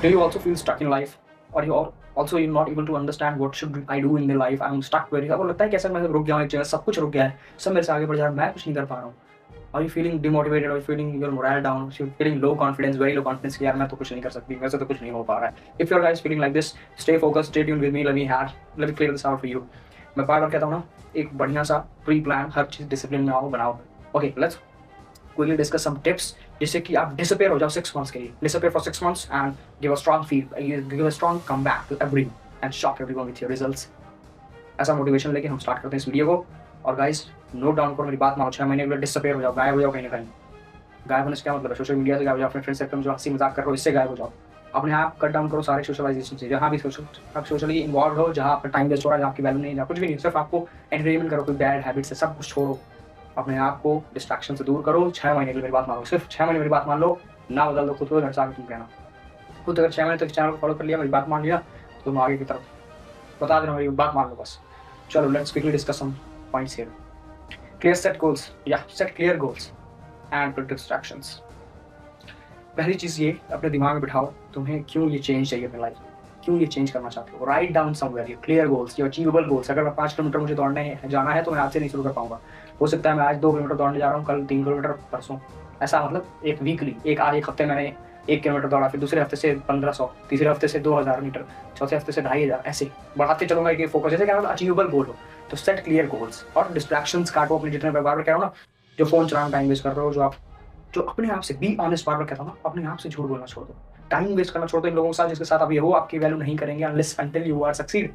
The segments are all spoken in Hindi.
Do you also feel stuck in life, or you are also you're not able to understand what should I do in the life? I'm stuck very. आपको लगता है कैसे मैं रुक गया हूँ एक जगह, सब कुछ रुक गया है, सब मेरे से आगे बढ़ जा रहा है, मैं कुछ नहीं कर पा रहा हूँ. Are you feeling demotivated? Are you feeling your morale down? Are you feeling low confidence, very low confidence कि यार मैं तो कुछ नहीं कर सकती, मेरे से तो कुछ नहीं हो पा रहा है. If you're guys feeling like this, stay focused, stay tuned with me. Let me clear this out for you. मैं बार बार कहता हूँ ना, एक बढ़िया सा प्री प्लान हर चीज़ डिसिप्लिन में आओ बनाओ. Okay, let's quickly discuss some tips जिससे कि आप disappear हो जाओ 6 months के लिए. Disappear for 6 months and give a strong give a strong comeback to everyone and shock everyone with your results. ऐसा मोटिवेशन लेके हम स्टार्ट करते हैं इस वीडियो को. और गाइस नोट डाउन करो मेरी बात मानो, 6 महीने के लिए डिसअपेयर हो जाओ, गायब हो जाओ कहीं ना कहीं. गायब होने से क्या मतलब है? सोशल मीडिया से गायब हो जाओ, अपने फ्रेंड सर्कल में जो हंसी मजाक कर रहे हो इससे गायब हो जाओ. अपने आप कट डाउन करो सारे सोशलाइजेशन से, जहाँ भी आप सोशली इन्वॉल्व हो, जहाँ आपका टाइम वेस्ट हो रहा है, जहाँ आपकी वैल्यू नहीं है, कुछ भी नहीं, सिर्फ आपको एंटरटेनमेंट करो, कोई बैड हैबिट से सब कुछ छोड़ो, अपने आप को डिस्ट्रैक्शन से दूर करो. 6 महीने के लिए मेरी बात मानो, सिर्फ 6 महीने मेरी बात मान लो, ना बदल दो खुद को, घर से आगे तुम कहना. खुद अगर 6 महीने तक चैनल को फॉलो कर लिया, मेरी बात मान लिया, तो तुम आगे की तरफ बता देना, मेरी बात मान लो बस. चलो let's quickly discuss some points here. Clear set goals. Yeah, set clear goals and put distractions. पहली चीज़ ये अपने दिमाग में बिठाओ, तुम्हें क्यों ये चेंज चाहिए अपनी लाइफ, क्यों ये चेंज करना चाहते हो. Write down somewhere your clear goals, your achievable goals. अगर मैं 5 किलोमीटर मुझे दौड़ने जाना है तो मैं आज से नहीं शुरू कर पाऊंगा. हो सकता है मैं आज 2 किलोमीटर दौड़ने जा रहा हूँ, कल 3 किलोमीटर, परसों. ऐसा मतलब एक वीकली, एक हफ्ते मैंने 1 किलोमीटर दौड़ा, फिर दूसरे हफ्ते से 1500, तीसरे हफ्ते से 2000 मीटर, चौथे हफ्ते से 2500, ऐसे बढ़ाते चलूंगा. एक फोकस जैसे क्या अचीवेबल गोल हो तो सेट क्लियर गोल्स. और डिस्ट्रैक्शंस काटो अपने, जितने बार बार कह रहा हूँ ना, जो फोन चलाना टाइम वेस्ट कर रहे हो, जो अपने आप से बी ऑनेस्ट, बार बार कहता हूँ ना, अपने आप से झूठ बोलना छोड़ दो, टाइम वेस्ट करना छोड़ दो इन लोगों के साथ जिसके साथ आप ये हो, आपकी वैल्यू नहीं करेंगे unless until you are succeed,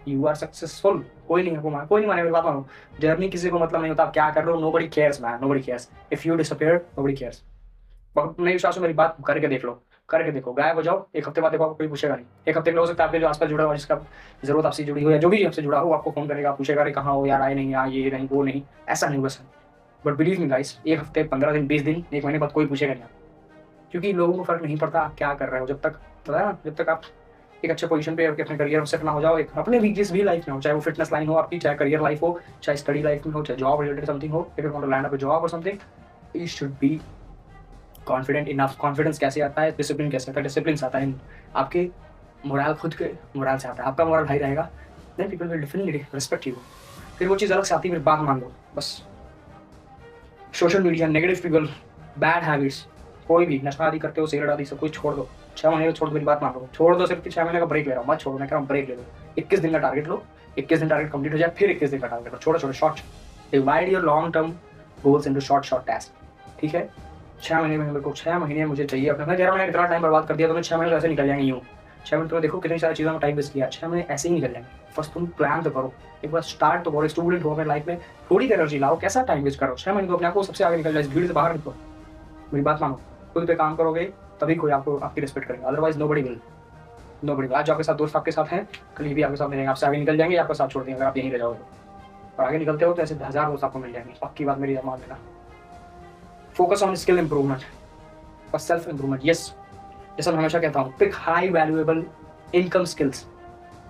you are successful. कोई नहीं है, कोई नहीं माने, मेरी बात मानो. जर्नी किसी को मतलब नहीं होता आप क्या कर रहे हो. Nobody cares man, nobody cares. If you disappear, nobody cares. नहीं विश्वास हो मेरी बात करके देख लो, करके देखो, गायब हो जाओ, एक हफ्ते बाद देखो, आपको कोई पूछेगा नहीं. एक हफ्ते में हो सकता है आपके जो आसपास जुड़ा हुआ, जिसका जरूरत आपसे जुड़ी हो या जो भी आपसे जुड़ा हो, आपको फोन करेगा, पूछेगा अरे कहाँ हो यार, आए नहीं, यहाँ ये नहीं वो नहीं. ऐसा नहीं बस. बट बिलीव मी गाइस, एक हफ्ते, 15 दिन, 20 दिन, 1 महीने बाद कोई पूछेगा नहीं. क्योंकि लोगों को फर्क नहीं पड़ता आप क्या कर रहे हो, जब तक पता है ना, जब तक आप एक अच्छे पोजीशन पे अपने करियर में सेट ना हो जाओ, एक अपने जिस भी लाइफ में हो, चाहे वो फिटनेस लाइन हो आपकी, चाहे करियर लाइफ हो, चाहे स्टडी लाइफ में हो, चाहे जॉब रिलेटेड समथिंग हो. If you want to land up a job और something, you should be confident enough. Confidence कैसे आता है, डिसिप्लिन कैसे आता है. डिसिप्लिन आता है आपके मोरल, खुद के मोरल से आता है. आपका मोरल हाई रहेगा, then people will definitely respect you. फिर वो चीज़ अलग से आती है, फिर बात मान लो बस. Social media, negative people, bad habits, कोई भी नशा आदि करते हो, सिगरेट आदि सब कुछ छोड़ दो. 6 महीने को छोड़ दो, मेरी बात मान लो, छोड़ दो. सिर्फ 6 महीने का ब्रेक ले रहा हूँ, मत छोड़ो, मैं कह रहा हूँ ब्रेक ले लो. 21 दिन का टारगेट लो, 21 दिन टारगेट कंप्लीट हो जाए, फिर 21 दिन का टारगेट लो. छोटे short, divide your long term goals into short task. ठीक है, 6 महीने में मेरे को 6 महीने मुझे चाहिए अपना. मैं कह रहा हूँ इतना टाइम बर्बाद कर दिया, तो मैं 6 महीने ऐसे निकल जाएंगे यूँ. 6 महीने तुम्हें देखो कितनी सारी चीज़ों में टाइम वेस्ट किया, 6 महीने ऐसे ही निकल जाएंगे. बस तुम प्लान तो करो, एक बार स्टार्ट तो करो. स्टूडेंट हो अपने लाइफ में, थोड़ी एनर्जी लाओ, कैसा टाइम वेस्ट करो. 6 महीने को अपने आप को सबसे आगे निकल जाए, इस भीड़ से बाहर निकलो. मेरी बात मानो, खुद पे काम करोगे तभी कोई आपको आपकी रिस्पेक्ट करेगा, अदरवाइज नोबडी विल. आज आपके साथ दोस्त आपके साथ हैं, कल ये भी आपके साथ मिलेंगे, आपसे आगे निकल जाएंगे, आपका साथ छोड़ देंगे अगर आप यहीं रह जाओगे. और आगे निकलते हो तो ऐसे 1000 दोस्त आपको मिल जाएंगे, पक्की बात मेरी मान लेना. फोकस ऑन स्किल इंप्रूवमेंट और सेल्फ इंप्रूवमेंट. यस, जैसा मैं हमेशा कहता हूँ, pick high valuable income skills,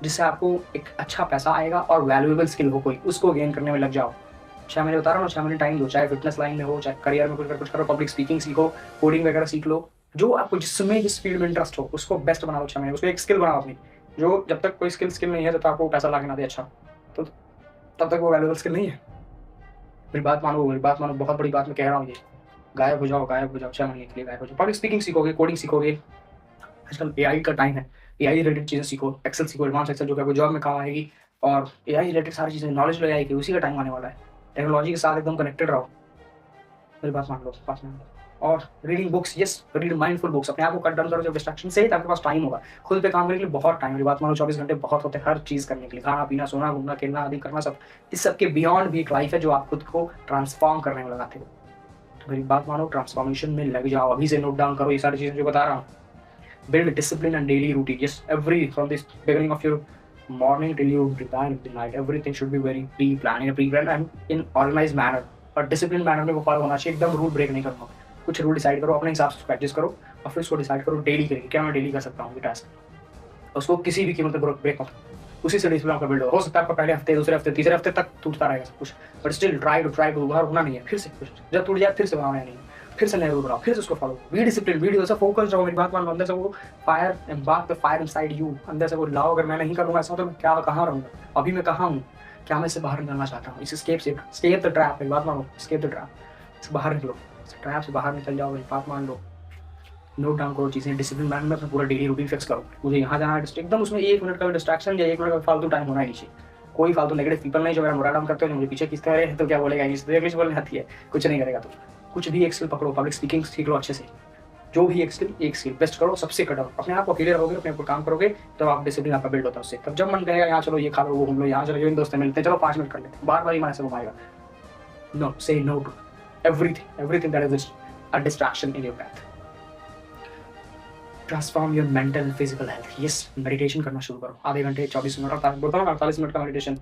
जिससे आपको एक अच्छा पैसा आएगा और वैल्यूएबल स्किल हो कोई, उसको गेन करने में लग जाओ. 6 महीने बता रहा हूँ, 6 महीने टाइम दो. चाहे फिटनेस लाइन में हो, चाहे करियर में कुछ करो, पब्लिक स्पीकिंग सीखो, कोडिंग वगैरह सीख लो, जो आपको जिस फील्ड में इंटरेस्ट हो उसको बेस्ट बना लो. 6 महीने उसको एक स्किल बनाओ अपनी, जो जब तक कोई स्किल नहीं है, जब तक आपको पैसा ला के ना दे अच्छा, तो तब तक वो वैल्यूएबल स्किल नहीं है. मेरी बात मानो, बहुत बड़ी बात मैं कह रहा हूँ. ये गायब हो जाओ, 6 महीने के लिए गायब हो जाओ. पब्लिक स्पीकिंग सीखोगे, कोडिंग सीखोगे, आजकल एआई का टाइम है, एआई रिलेटेड चीज़ें सीखो, एक्सेल सीखो, एडवांस एक्सेल जो कि आपको जॉब में काम आएगी. और एआई रिलेटेड सारी चीज़ें, नॉलेज लो एआई की, उसी का टाइम आने वाला है. टेक्नोलॉजी के साथ एकदम कनेक्टेड रहो. मेरी बात मान लो, और reading books. Yes, read mindful books. अपने आप को कट डाउन करो जब डिस्ट्रैक्शन से, आपके पास टाइम होगा खुद पे काम करने के लिए. बहुत टाइम, मेरी बात मानो, 24 घंटे बहुत होते हैं हर चीज़ करने के लिए. खाना पीना, सोना, घूमना, खेलना आदि करना, सब इस सब के बियॉन्ड भी एक लाइफ है जो आप खुद को ट्रांसफॉर्म करने में लगाते हो. तो मेरी बात मानो, ट्रांसफॉर्मेशन में लग जाओ. अभी से नोट डाउन करो ये सारी चीज़ें जो बता रहा हूँ. Build discipline and daily routine. Yes, every from this beginning of your morning till you retire in the night, everything should be very pre-planned and in organized manner. और डिसिप्लिन मैनर में वो फॉलो होना चाहिए, एकदम रूल ब्रेक नहीं करना. कुछ रूल डिसाइड करो, अपने हिसाब से प्रैक्टिस करो, और फिर उसको डिसाइड करो डेली करेंगे, क्या मैं डेली कर सकता हूँ ये टास्क, उसको किसी भी कीमत पर ब्रेक मत. उसी से डिसिप्लिन आपका बिल्ड हो सकता है आपका पहले हफ्ते, दूसरे हफ्ते, तीसरे हफ्ते तक टूटता रहेगा सब कुछ, बट स्टिल ट्राई टू होना नहीं है. फिर से कुछ जब टूट जाए फिर से बनाना नहीं. फिर से नया रूल बनाओ, फिर से उसको follow, be discipline, be discipline, focus रहो, मेरी बात मान लो, अंदर से वो fire embark the fire inside you, अंदर से वो लाओ, अगर मैं नहीं करूँगा ऐसा तो मैं क्या कहाँ रहूँगा, अभी मैं कहाँ हूँ, क्या मैं इससे बाहर निकलना चाहता हूँ, इस स्केप द ट्रैप, मेरी बात मानो, स्केप द ट्रैप, इससे बाहर निकलो, इस ट्रैप से बाहर निकल जाओ, मेरी बात मान लो, नोट डाउन करो चीज़ें, डिसिप्लिन मैन में अपना पूरा डेली रूटीन फिक्स करो, मुझे यहाँ जाना है, एकदम उसमें 1 मिनट का डिस्ट्रैक्शन या 1 मिनट का फालतू टाइम होना ही नहीं चाहिए, कोई फालतू नेगेटिव पीपल नहीं जो मेरा मोड़ा डाउन करते हो, जो मुझे पीछे खींचते हैं, तो क्या बोलेगा इंग्लिश बोलने आती है, कुछ नहीं करेगा, तो कुछ भी एक स्किल पकड़ो, पब्लिक स्पीकिंग सीख लो अच्छे से, जो भी एक स्किल बेस्ट करो, सबसे करो, अपने आप को अकेले रहोगे, अपने ऊपर काम करोगे, तो आप डिसिप्लिन आपका बिल्ड होता है उससे, तब जब मन करेगा यहाँ चलो ये खा लो वो घूम लो, यहाँ चलो इन दोस्तों मिलते हैं, चलो 5 मिनट कर लेते हैं, बार बार ही मन से घुमाएगा, no, say no to everything that is a distraction in your path. Transform your mental and physical health, yes, meditation करना शुरू करो, आधे घंटे 24 मिनट, बोलता हूँ 48 मिनट का मेडिटेशन,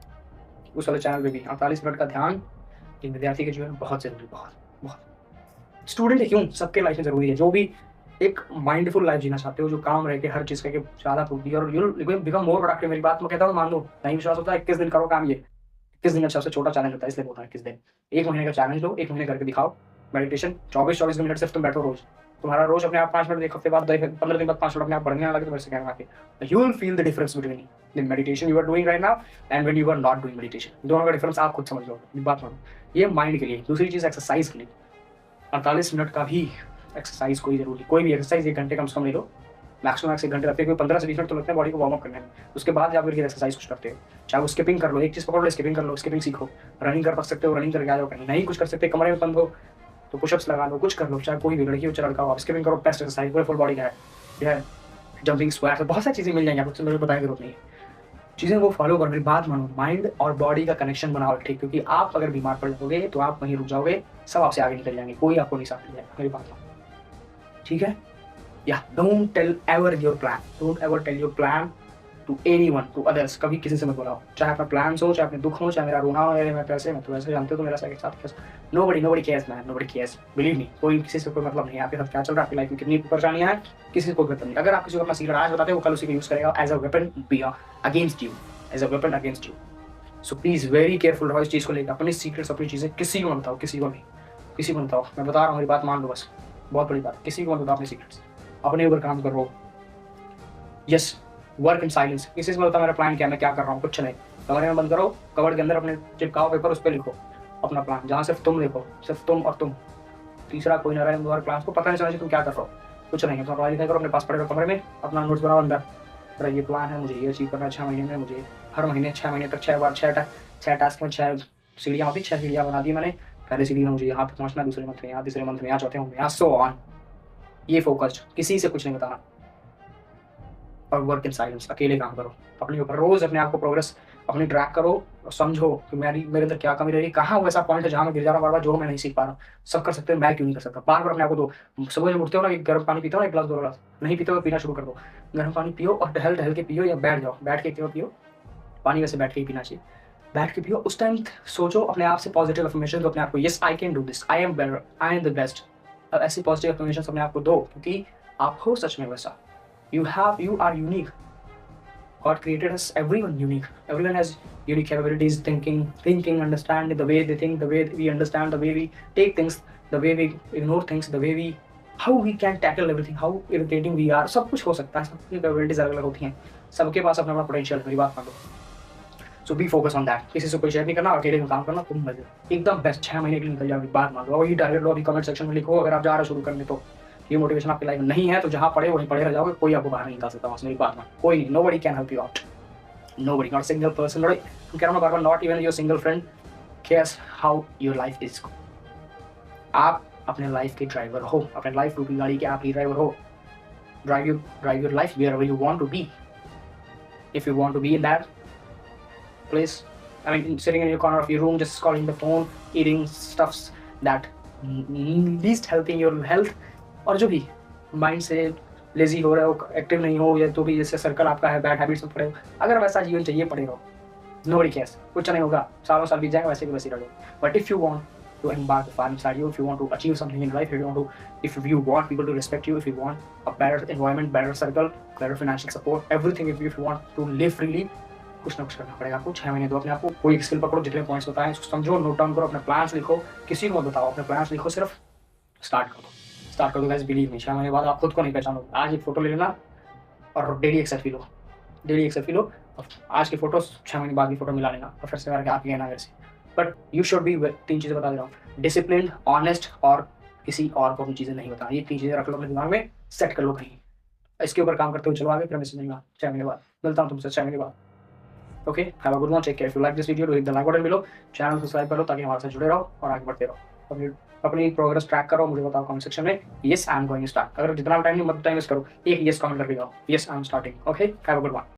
उस वाले चैनल पे भी 48 मिनट का ध्यान एक विद्यार्थी के जीवन में बहुत जरूरी, बहुत स्टूडेंट है क्यों, सबके लाइफ में जरूरी है, जो भी एक माइंडफुल लाइफ जीना चाहते हो, जो काम रह के हर चीज़ करके ज़्यादा प्रूव और यू बिकम मोर प्रोडक्टिव, मेरी बात मैं कहता हूँ मान लो, नहीं विश्वास होता है 21 दिन करो काम, ये 21 दिन का सबसे छोटा चैलेंज होता है, इसलिए बोलता है 21 दिन, 1 महीने का चैलेंज लो, 1 महीने करके दिखाओ मेडिटेशन, 24 मिनट सिर्फ तुम बैठो रोज, तुम्हारा रोज अपने आप 5 मिनट, एक हफ्ते बाद 15 दिन बाद 5 मिनट अपने आप बढ़ने लगे, तो वैसे कहना कि you will feel the difference between the meditation you are doing right now and when you are not doing meditation, दोनों का डिफरेंस आप खुद समझ लो, बात मानो, ये माइंड के लिए, दूसरी चीज़ एक्सरसाइज के लिए, 48 मिनट का भी एक्सरसाइज कोई जरूरी, कोई भी एक्सरसाइज 1 घंटे कम से कम ले लो, मैक्सिमम 1 घंटे लगते हैं, 15 से 20 मिनट तो लगते हैं बॉडी को वार्म अप करने में, उसके बाद आप फिर एक्सरसाइज कुछ करते हो, चाहे वो स्किपिंग कर लो, एक चीज़ पकड़ लो, स्किपिंग कर लो, स्किपिंग सीखो, रनिंग कर सकते हो, रनिंग करके आ जाओ, कहीं नहीं कुछ कर सकते, कमरे में बंद हो तो पुशअप्स लगा लो, कुछ कर लो, चाहे कोई भी लड़की हो चाहे लड़का हो, स्किपिंग करो, बेस्ट एक्सरसाइज, पूरे फुल बॉडी का है, जंपिंग स्क्वाट, बहुत सारी चीज़ें मिल जाएंगी आपको, मुझे बताने की जरूरत नहीं है, चीज़ें वो फॉलो करो, मेरी बात मानो, माइंड और बॉडी का कनेक्शन बनाओ ठीक, क्योंकि आप अगर बीमार पड़ जाओगे तो आप वहीं रुक जाओगे, सब आपसे आगे निकल जाएंगे, कोई आपको नहीं साथ ले जाएगा, मेरी बात मानो, ठीक है, या don't tell ever your plan, don't ever tell your plan to anyone, to others, कभी किसी से मत बोलाओ, चाहे अपना प्लान हो, चाहे अपने दुख हो, चाहे मेरा रोना हो, मैं पैसे, मैं तो वैसे जानते हो तो मेरा साथ कैसे, nobody cares man, nobody cares, believe me, कोई किसी से कोई मतलब नहीं है, आपके साथ क्या चल रहा है, आपकी लाइफ में कितनी परेशानियां हैं, किसी को मतलब नहीं, अगर आप किसी को अपना सीक्रेट आज बताते हो, कल उसी को यूज करेगा as a weapon against you, as a weapon against you, so please very careful रहो इस चीज़ को लेकर, अपनी सीक्रेट्स, अपनी चीज़ें किसी को मत बताओ, किसी को नहीं, किसी को बताओ, मैं बता रहा हूँ, मेरी बात मान लो बस, बहुत बड़ी बात, किसी को मत बताओ अपनी सीक्रेट्स, अपने ऊपर काम करो, यस, वर्क इन साइलेंस, किसी से बताओ मेरा प्लान क्या है, मैं क्या कर रहा हूँ, कुछ नहीं, कमरे में बंद करो, कवर्ड के अंदर अपने चिपकाओ पेपर, उस पर लिखो अपना प्लान, जहाँ सिर्फ तुम देखो, सिर्फ तुम और तुम, तीसरा कोई ना रहे, तुम्हारे क्लास को पता नहीं चलना चाहिए तुम क्या कर रहे हो, कुछ नहीं, अपना पढ़ाई लिखाई करो, अपने पास पड़े रहो कमरे में, अपना नोट्स बनाओ अंदर, मेरा ये प्लान है, मुझे ये अचीव करना है 6 महीने में, मुझे हर महीने 6 महीने तक 6 बार 6 टास्क में 6 सीढ़ियाँ होती, 6 सीढ़ियाँ बना दी मैंने, पहले सीढ़ी में मुझे यहाँ पे पहुँचना, दूसरे मंथ में यहाँ, तीसरे मंथ में यहाँ, चौथे मंथ में यहाँ, सो ऑन, ये फोकस्ड, किसी से कुछ नहीं बताना, और वर्क इन साइलेंस, अकेले काम करो अपने ऊपर, रोज अपने आप को प्रोग्रेस अपनी ट्रैक करो और समझो कि मेरे अंदर क्या कमी रही, कहाँ वो ऐसा पॉइंट है जहाँ मैं गिर जा रहा हूँ बार बार, जो मैं नहीं सीख पा रहा हूँ, सब कर सकते हैं, मैं क्यों नहीं कर सकता, बार बार अपने आप को दो, सुबह जब उठते हो ना, एक गर्म पानी पीते हो ना, 1 गिलास 2 गिलास, नहीं पीते हो पीना शुरू कर दो, गर्म पानी पियो और टहल टहल के पियो, या बैठ जाओ, बैठ के क्यों पियो, पानी वैसे बैठ के ही पीना चाहिए, बैठ के पियो, उस टाइम सोचो अपने आप से पॉजिटिव अफर्मेशन दो अपने आप को, yes I can do this, I am better, I am the best, ऐसी पॉजिटिव अफर्मेशन अपने आप को दो, क्योंकि आप हो सच में वैसा, you are unique, God created us, everyone unique, everyone has unique capabilities, thinking, understanding, the way they think, the way we understand, the way we take things, the way we ignore things, the way we how we can tackle everything, how irritating we are, सब कुछ हो सकता है, सबकी कैपेबिलिटीज अलग अलग होती हैं, सबके पास अपना अपना पोटेंशियल, मेरी बात मान लो, सो बी फोकस ऑन दैट, किसी से कोई शेयर नहीं करना, अकेले में काम करना, तुम मजे एकदम बेस्ट, 6 महीने के लिए निकल जाओ, बात मान लो, वही टारगेट लो, अभी कमेंट सेक्शन में लिखो, अगर आप जा रहे हो शुरू करने तो, ये मोटिवेशन आपकी लाइफ में नहीं है तो जहाँ पड़े वहीं पड़े रह जाओगे, कोई आपको बाहर नहीं निकाल सकता, मेरी बात मान, कोई नहीं, nobody can help you out, nobody, not a single person, not even your single friend cares how your life is. आप अपने लाइफ के ड्राइवर हो, अपने लाइफ रूपी गाड़ी के आप ही ड्राइवर हो, drive your life wherever you want to be. If you want to be in that place, I mean sitting in your corner of your room just scrolling the phone, eating stuffs that least helping your health, और जो भी माइंड से लेजी हो रहे हो, एक्टिव नहीं हो, या तो भी जैसे सर्कल आपका है बैड हैबिट्स में पड़े हो, अगर वैसा जीवन चाहिए पड़े हो, नोबडी केयर्स, कुछ नहीं होगा, सालों साल बीत जाएगा, वैसे भी वैसे रहो, but if you want to embark the far inside you, if you want to achieve something in life, if you want people to respect you, if you want a better environment, better circle, better financial support, everything, if you want to live freely, कुछ ना कुछ करना पड़ेगा आपको, 6 महीने दो अपने आप को, कोई एक स्किल पकड़ो, जितने पॉइंट्स बताएं उसको समझो, नोट डाउन करो, अपने प्लान्स लिखो, किसी को मत बताओ, अपने प्लान्स लिखो सिर्फ, स्टार्ट कर दो गाइस, बिलीव मी, 6 महीने बाद आप खुद को नहीं पहचानोगे। आज एक फोटो ले लेना और डेली एक सेल्फी लो, डेली एक सेल्फी लो, और आज की फोटो 6 महीने बाद की फोटो मिला लेना और फिर से करके आप लेना वैसे। बट यू शुड बी, 3 चीज़ें बता दे रहा हूँ, डिसिप्लिन, ऑनेस्ट और किसी और को भी चीज़ें नहीं बताना। ये 3 चीज़ें रख लो अपने दिमाग में, सेट कर लो कहीं, इसके ऊपर काम करते हुए चलो आगे, फिर मैं समझूंगा 6 महीने बाद मिलता हूँ तुमसे 6 महीने बाद। Okay, have a good one, take care. If you like this video, hit the like button below, channel subscribe करो ताकि हमारे साथ जुड़े रहो और आगे बढ़ते रहो। अपनी प्रोग्रेस ट्रैक करो, मुझे बताओ कमेंट सेक्शन में, yes I am going to start. अगर जितना टाइम नहीं, मत टाइम वेस्ट करो, एक यस कमेंट करके जाओ, yes I am starting. Okay, have a good one.